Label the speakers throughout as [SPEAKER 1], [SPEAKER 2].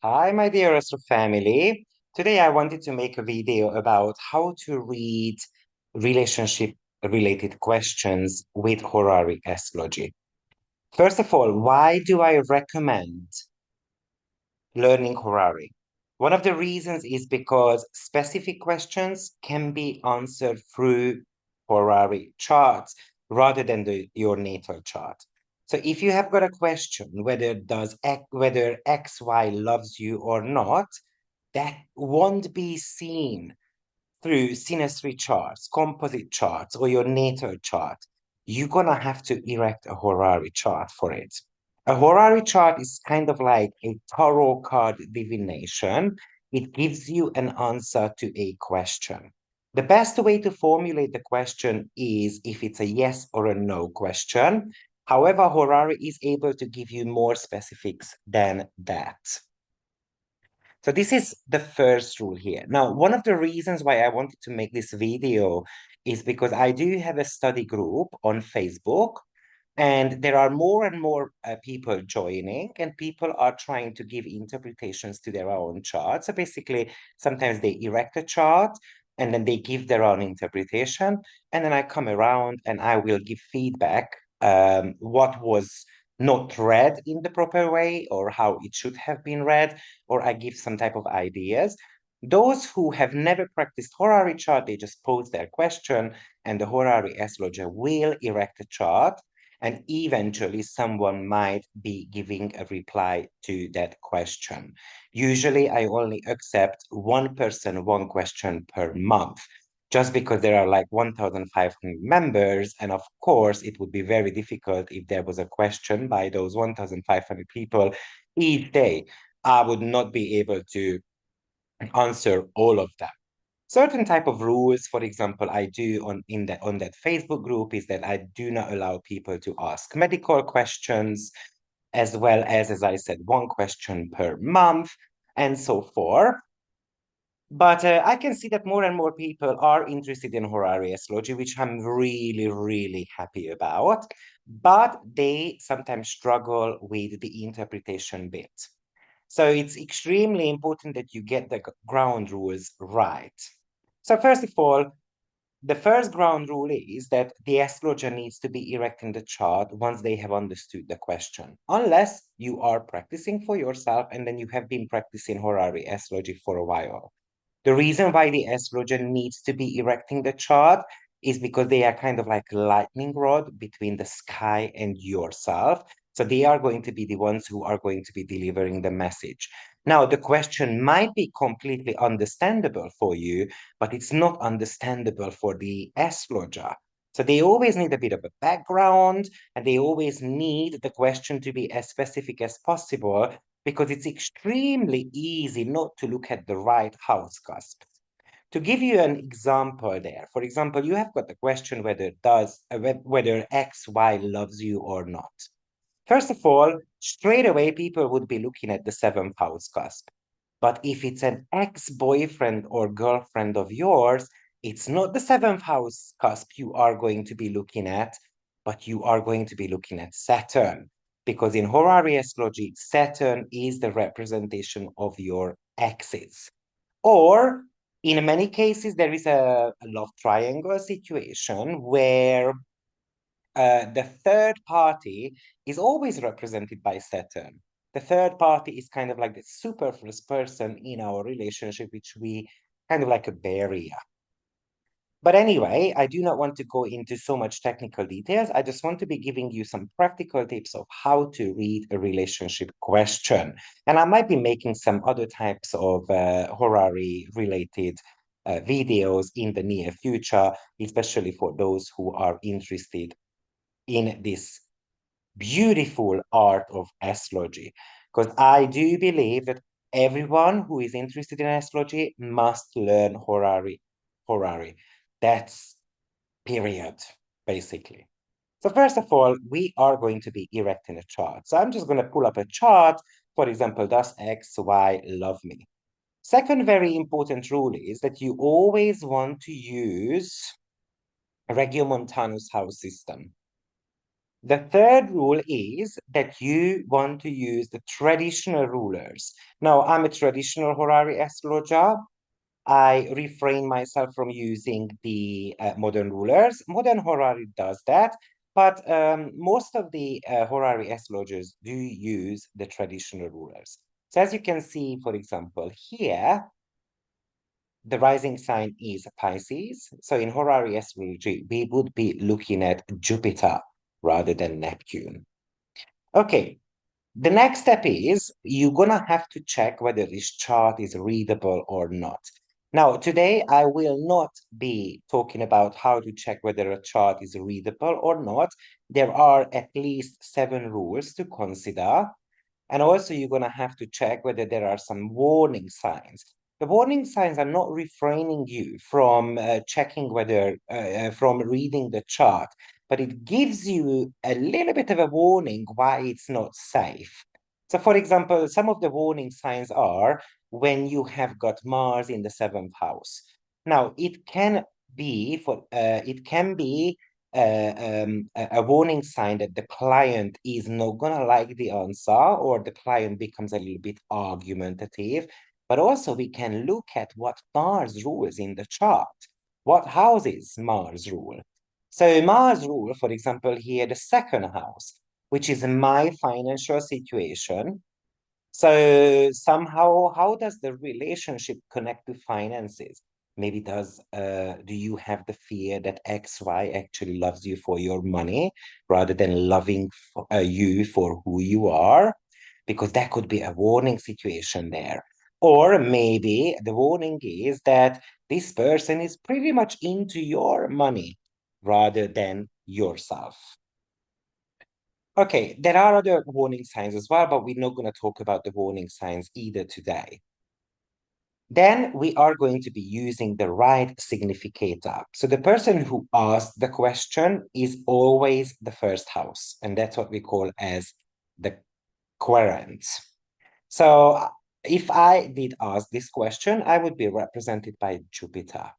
[SPEAKER 1] Hi, my dear Astro family. Today I wanted to make a video about how to read relationship-related questions with Horary Astrology. First of all, why do I recommend learning Horary? One of the reasons is because specific questions can be answered through Horary charts rather than your natal chart. So if you have got a question whether XY loves you or not, that won't be seen through synastry charts, composite charts, or your natal chart. You're gonna have to erect a Horary chart for it. A Horary chart is kind of like a tarot card divination. It gives you an answer to a question. The best way to formulate the question is if it's a yes or a no question. However, Horary is able to give you more specifics than that. So this is the first rule here. Now, one of the reasons why I wanted to make this video is because I do have a study group on Facebook, and there are more and more people joining, and people are trying to give interpretations to their own chart. So basically, sometimes they erect a chart and then they give their own interpretation, and then I come around and I will give feedback, what was not read in the proper way or how it should have been read, or I give some type of ideas. Those who have never practiced Horary chart, they just pose their question and the Horary astrologer will erect a chart, and eventually someone might be giving a reply to that question. Usually I only accept one person, one question per month, just because there are like 1,500 members. And of course, it would be very difficult if there was a question by those 1,500 people each day. I would not be able to answer all of them. Certain type of rules, for example, I do on that Facebook group is that I do not allow people to ask medical questions, as well as I said, one question per month, and so forth. But I can see that more and more people are interested in Horary astrology, which I'm really, really happy about. But they sometimes struggle with the interpretation bit. So it's extremely important that you get the ground rules right. So first of all, the first ground rule is that the astrologer needs to be erecting the chart once they have understood the question, unless you are practicing for yourself and then you have been practicing Horary astrology for a while. The reason why the astrologer needs to be erecting the chart is because they are kind of like a lightning rod between the sky and yourself. So they are going to be the ones who are going to be delivering the message. Now, the question might be completely understandable for you, but it's not understandable for the astrologer. So they always need a bit of a background, and they always need the question to be as specific as possible, because it's extremely easy not to look at the right house cusp. To give you an example there, for example, you have got the question whether XY loves you or not. First of all, straight away, people would be looking at the seventh house cusp. But if it's an ex-boyfriend or girlfriend of yours, it's not the seventh house cusp you are going to be looking at, but you are going to be looking at Saturn. Because in Horary astrology, Saturn is the representation of your exes. Or in many cases, there is a love triangle situation where the third party is always represented by Saturn. The third party is kind of like the superfluous person in our relationship, which we kind of like a barrier. But anyway, I do not want to go into so much technical details. I just want to be giving you some practical tips of how to read a relationship question. And I might be making some other types of horary related videos in the near future, especially for those who are interested in this beautiful art of astrology. Because I do believe that everyone who is interested in astrology must learn Horary. That's period, basically. So first of all, we are going to be erecting a chart. So I'm just going to pull up a chart. For example, does X, Y love me? Second very important rule is that you always want to use Regiomontanus house system. The third rule is that you want to use the traditional rulers. Now, I'm a traditional horary astrologer. I refrain myself from using the modern rulers. Modern horary does that, but most of the horary astrologers do use the traditional rulers. So as you can see, for example, here, the rising sign is Pisces. So in horary astrology, we would be looking at Jupiter rather than Neptune. Okay, the next step is you're gonna have to check whether this chart is readable or not. Now, today I will not be talking about how to check whether a chart is readable or not. There are at least 7 rules to consider. And also, you're going to have to check whether there are some warning signs. The warning signs are not refraining you from checking whether, from reading the chart, but it gives you a little bit of a warning why it's not safe. So, for example, some of the warning signs are when you have got Mars in the seventh house. Now, it can be a warning sign that the client is not gonna like the answer or the client becomes a little bit argumentative. But also we can look at what Mars rules in the chart. What houses Mars rule? So Mars rule, for example, here the second house, which is my financial situation. So somehow, how does the relationship connect to finances? Maybe do you have the fear that XY actually loves you for your money rather than loving you for who you are? Because that could be a warning situation there. Or maybe the warning is that this person is pretty much into your money rather than yourself. Okay, there are other warning signs as well, but we're not going to talk about the warning signs either today. Then we are going to be using the right significator. So the person who asked the question is always the first house, and that's what we call as the querent. So if I did ask this question, I would be represented by Jupiter.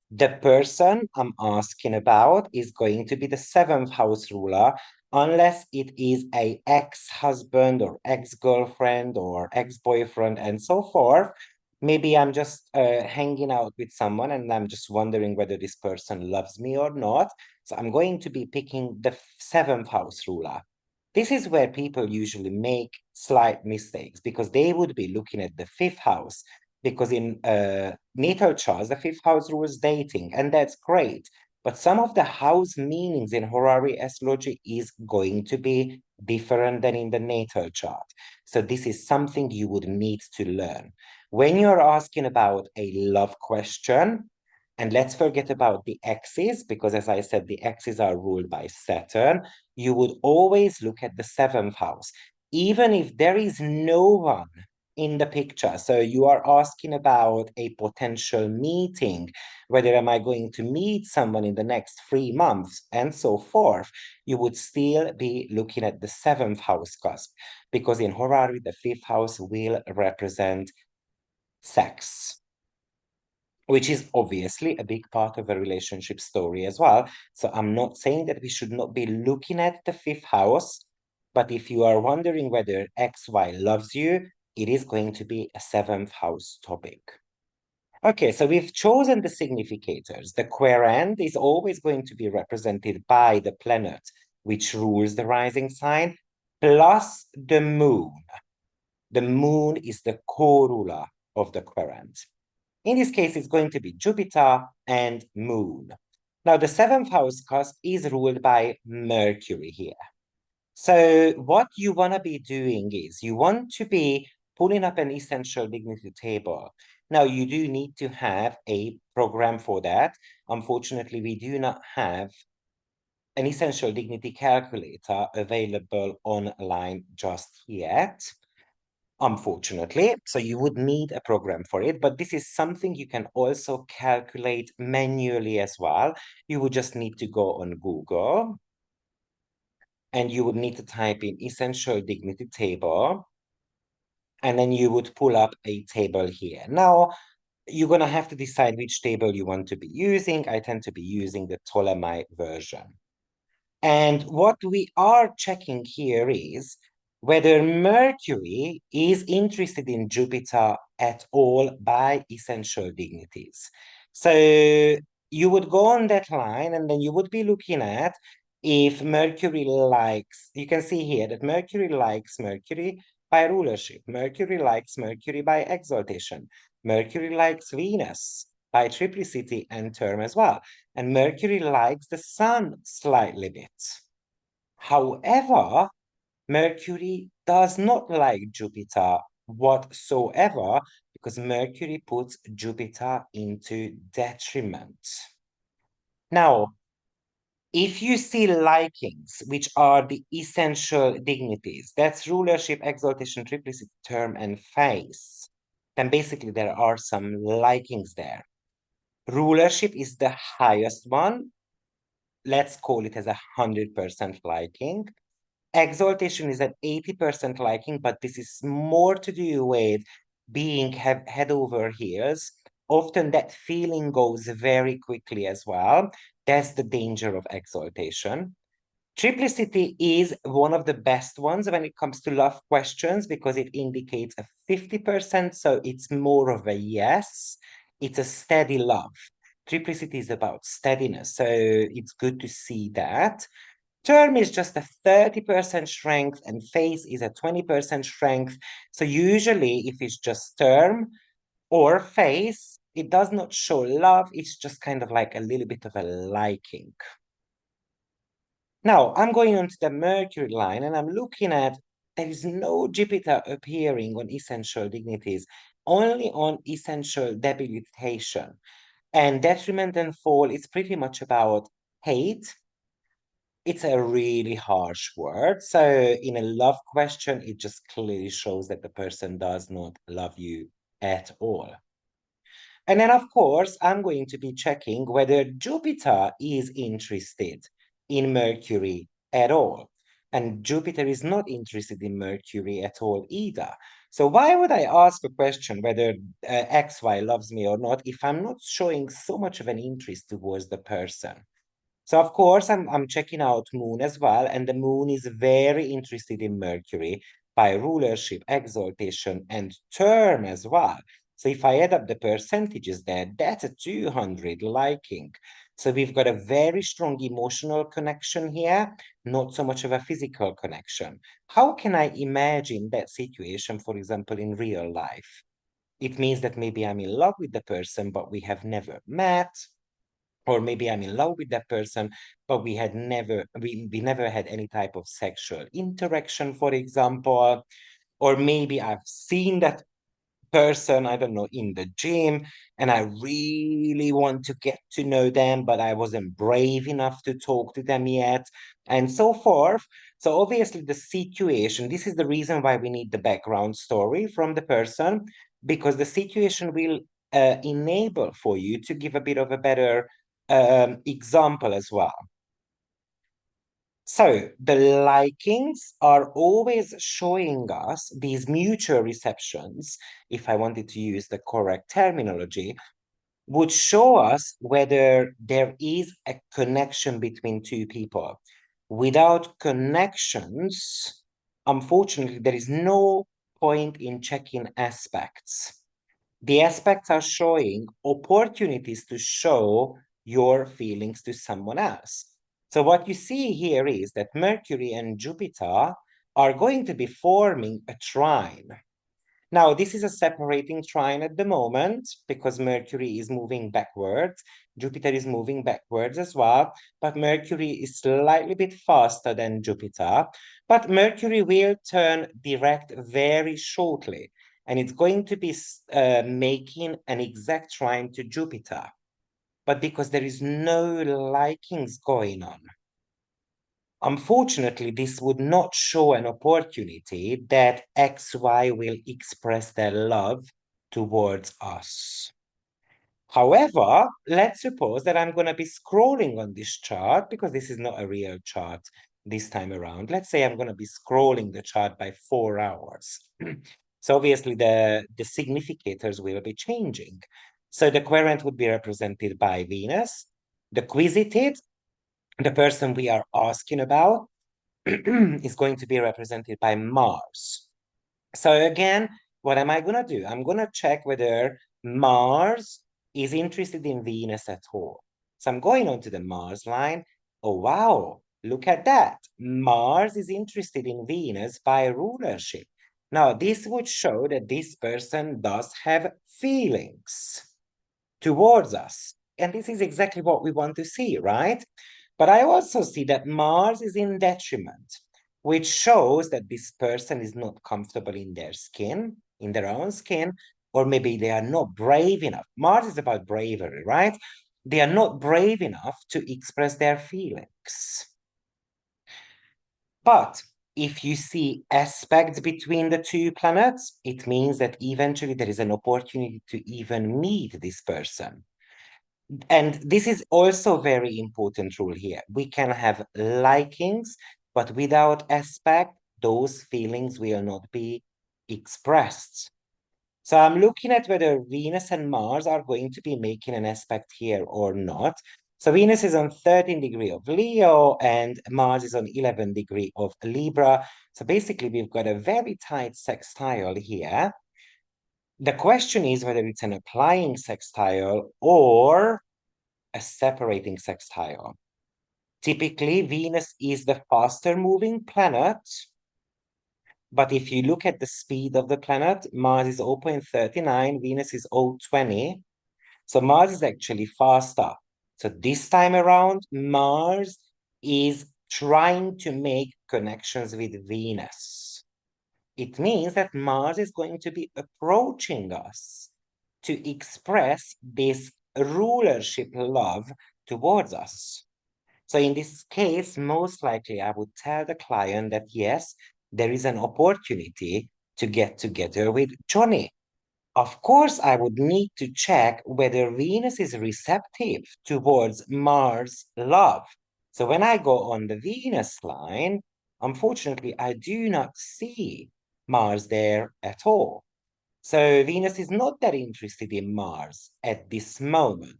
[SPEAKER 1] The person I'm asking about is going to be the seventh house ruler, unless it is a ex-husband or ex-girlfriend or ex-boyfriend and so forth. Maybe I'm just hanging out with someone and I'm just wondering whether this person loves me or not. So I'm going to be picking the seventh house ruler. This is where people usually make slight mistakes because they would be looking at the fifth house, because in natal charts, the fifth house rules dating, and that's great. But some of the house meanings in horary astrology is going to be different than in the natal chart. So this is something you would need to learn. When you're asking about a love question, and let's forget about the axes, because as I said, the axes are ruled by Saturn, you would always look at the seventh house, even if there is no one in the picture. So you are asking about a potential meeting, whether am I going to meet someone in the next 3 months and so forth. You would still be looking at the seventh house cusp, because in Horary, the fifth house will represent sex, which is obviously a big part of a relationship story as well. So I'm not saying that we should not be looking at the fifth house, but if you are wondering whether XY loves you, it is going to be a seventh house topic. Okay, so we've chosen the significators. The querent is always going to be represented by the planet, which rules the rising sign, plus the moon. The moon is the co-ruler of the querent. In this case, it's going to be Jupiter and Moon. Now, the seventh house cusp is ruled by Mercury here. So what you want to be doing is you want to be pulling up an essential dignity table. Now, you do need to have a program for that. Unfortunately, we do not have an essential dignity calculator available online just yet, unfortunately. So you would need a program for it, but this is something you can also calculate manually as well. You would just need to go on Google and you would need to type in essential dignity table, and then you would pull up a table here. Now, you're going to have to decide which table you want to be using. I tend to be using the Ptolemy version. And what we are checking here is whether Mercury is interested in Jupiter at all by essential dignities. So you would go on that line and then you would be looking at if Mercury likes, you can see here that Mercury likes Mercury by rulership. Mercury likes Mercury by exaltation. Mercury likes Venus by triplicity and term as well. And Mercury likes the Sun slightly bit. However, Mercury does not like Jupiter whatsoever because Mercury puts Jupiter into detriment. Now, if you see likings, which are the essential dignities, that's rulership, exaltation, triplicity, term, and face, then basically there are some likings there. Rulership is the highest one. Let's call it as 100% liking. Exaltation is at 80% liking, but this is more to do with being head over heels. Often that feeling goes very quickly as well. That's the danger of exaltation. Triplicity is one of the best ones when it comes to love questions because it indicates a 50%, so it's more of a yes. It's a steady love. Triplicity is about steadiness, so it's good to see that. Term is just a 30% strength and face is a 20% strength. So usually if it's just term or face, it does not show love. It's just kind of like a little bit of a liking. Now I'm going on to the Mercury line and I'm looking at there is no Jupiter appearing on essential dignities, only on essential debilitation. And detriment and fall is pretty much about hate. It's a really harsh word. So in a love question, it just clearly shows that the person does not love you at all. And then, of course, I'm going to be checking whether Jupiter is interested in Mercury at all. And Jupiter is not interested in Mercury at all either. So why would I ask a question whether XY loves me or not if I'm not showing so much of an interest towards the person? So of course I'm checking out Moon as well, and the Moon is very interested in Mercury by rulership, exaltation, and term as well. So if I add up the percentages there, that's a 200 liking. So we've got a very strong emotional connection here, not so much of a physical connection. How can I imagine that situation, for example, in real life? It means that maybe I'm in love with the person, but we have never met, or maybe I'm in love with that person, but we never had any type of sexual interaction, for example. Or maybe I've seen that person, I don't know, in the gym, and I really want to get to know them, but I wasn't brave enough to talk to them yet, and so forth. So obviously the situation, this is the reason why we need the background story from the person, because the situation will enable for you to give a bit of a better example as well. So the likings are always showing us these mutual receptions, if I wanted to use the correct terminology, would show us whether there is a connection between two people. Without connections, unfortunately, there is no point in checking aspects. The aspects are showing opportunities to show your feelings to someone else. So what you see here is that Mercury and Jupiter are going to be forming a trine. Now, this is a separating trine at the moment because Mercury is moving backwards. Jupiter is moving backwards as well, but Mercury is slightly bit faster than Jupiter. But Mercury will turn direct very shortly, and it's going to be making an exact trine to Jupiter. But because there is no likings going on, unfortunately, this would not show an opportunity that XY will express their love towards us. However, let's suppose that I'm going to be scrolling on this chart because this is not a real chart this time around. Let's say I'm going to be scrolling the chart by 4 hours. So obviously the significators will be changing. So the querent would be represented by Venus, the quisited The person we are asking about is going to be represented by Mars. So again, what am I going to do? I'm going to check whether Mars is interested in Venus at all. So I'm going on to the Mars line. Oh, wow, look at that. Mars is interested in Venus by rulership. Now, this would show that this person does have feelings towards us. And this is exactly what we want to see, right? But I also see that Mars is in detriment, which shows that this person is not comfortable in their skin, in their own skin, or maybe they are not brave enough. Mars is about bravery, right? They are not brave enough to express their feelings. But if you see aspects between the two planets, it means that eventually there is an opportunity to even meet this person. And this is also a very important rule here. We can have likings, but without aspect, those feelings will not be expressed. So I'm looking at whether Venus and Mars are going to be making an aspect here or not. So Venus is on 13 degree of Leo and Mars is on 11 degree of Libra. So basically we've got a very tight sextile here. The question is whether it's an applying sextile or a separating sextile. Typically, Venus is the faster moving planet, but if you look at the speed of the planet, Mars is 0.39, Venus is 0.20. So Mars is actually faster. So this time around, Mars is trying to make connections with Venus. It means that Mars is going to be approaching us to express this rulership love towards us. So in this case, most likely I would tell the client that yes, there is an opportunity to get together with Johnny. Of course, I would need to check whether Venus is receptive towards Mars' love. So when I go on the Venus line, unfortunately, I do not see Mars there at all. So Venus is not that interested in Mars at this moment.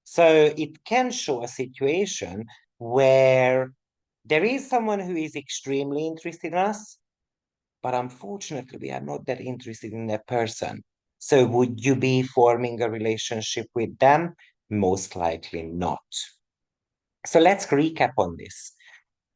[SPEAKER 1] So it can show a situation where there is someone who is extremely interested in us, but unfortunately, we are not that interested in that person. So would you be forming a relationship with them? Most likely not. So let's recap on this.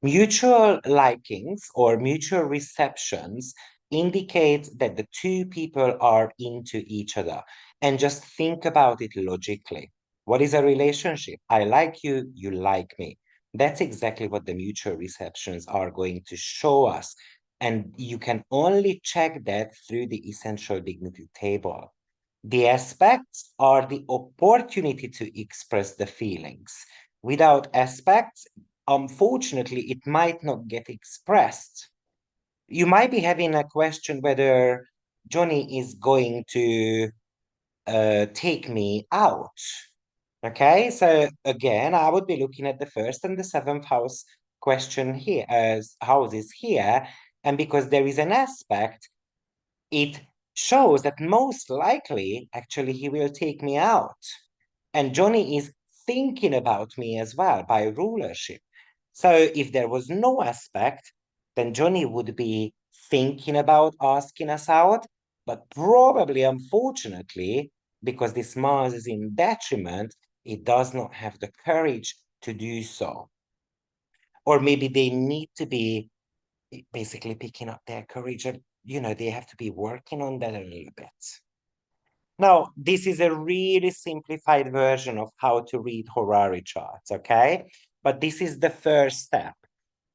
[SPEAKER 1] Mutual likings or mutual receptions indicate that the two people are into each other. And just think about it logically. What is a relationship? I like you, you like me. That's exactly what the mutual receptions are going to show us. And you can only check that through the essential dignity table. The aspects are the opportunity to express the feelings. Without aspects, unfortunately, it might not get expressed. You might be having a question whether Johnny is going to take me out. Okay, so again, I would be looking at the first and the seventh house question here, as houses here, and because there is an aspect, it shows that most likely, actually, he will take me out. And Johnny is thinking about me as well by rulership. So if there was no aspect, then Johnny would be thinking about asking us out. But probably, unfortunately, because this Mars is in detriment, it does not have the courage to do so. Or maybe they need to be basically picking up their courage and, they have to be working on that a little bit. Now, this is a really simplified version of how to read Horary charts, okay? But this is the first step.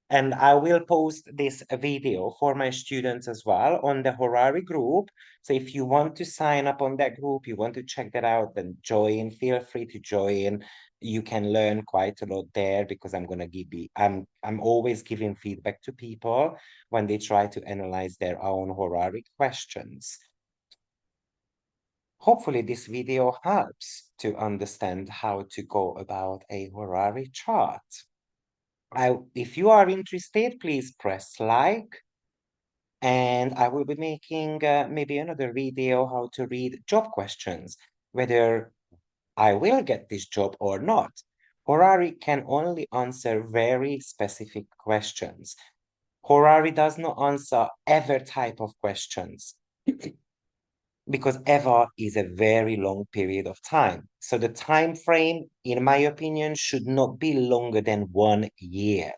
[SPEAKER 1] And I will post this video for my students as well on the Horary group. So if you want to sign up on that group, you want to check that out, then join. Feel free to join. You can learn quite a lot there because I'm always giving feedback to people when they try to analyze their own Horary questions. Hopefully this video helps to understand how to go about a Horary chart. If you are interested, please press like, and I will be making maybe another video how to read job questions, whether I will get this job or not. Horary can only answer very specific questions. Horary does not answer every type of questions because ever is a very long period of time. So the time frame, in my opinion, should not be longer than 1 year.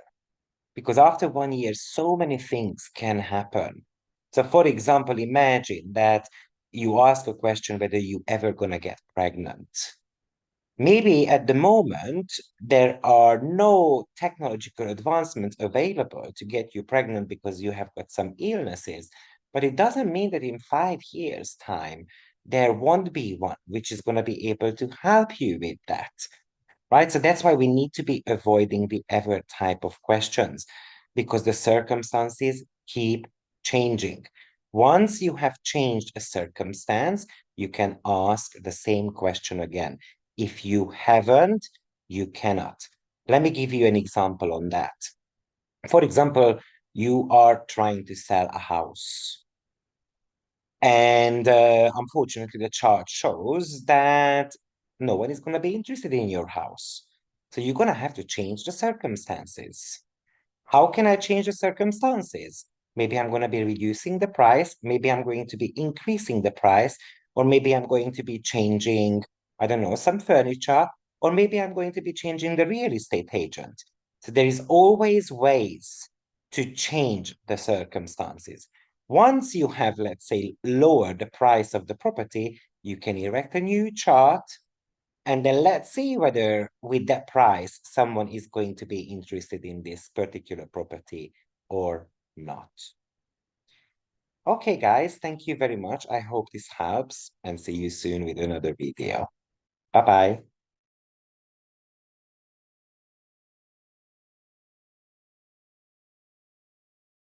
[SPEAKER 1] Because after 1 year, so many things can happen. So for example, imagine that you ask a question whether you ever gonna get pregnant. Maybe at the moment, there are no technological advancements available to get you pregnant because you have got some illnesses, but it doesn't mean that in 5 years' time, there won't be one which is going to be able to help you with that, right? So that's why we need to be avoiding the ever type of questions because the circumstances keep changing. Once you have changed a circumstance, you can ask the same question again. If you haven't, you cannot. Let me give you an example on that. For example, you are trying to sell a house. And unfortunately, the chart shows that no one is going to be interested in your house. So you're going to have to change the circumstances. How can I change the circumstances? Maybe I'm going to be reducing the price. Maybe I'm going to be increasing the price. Or maybe I'm going to be changing, I don't know, some furniture. Or maybe I'm going to be changing the real estate agent. So there is always ways to change the circumstances. Once you have, let's say, lowered the price of the property, you can erect a new chart and then let's see whether with that price, someone is going to be interested in this particular property or not. Okay, guys, thank you very much. I hope this helps and see you soon with another video. Bye-bye.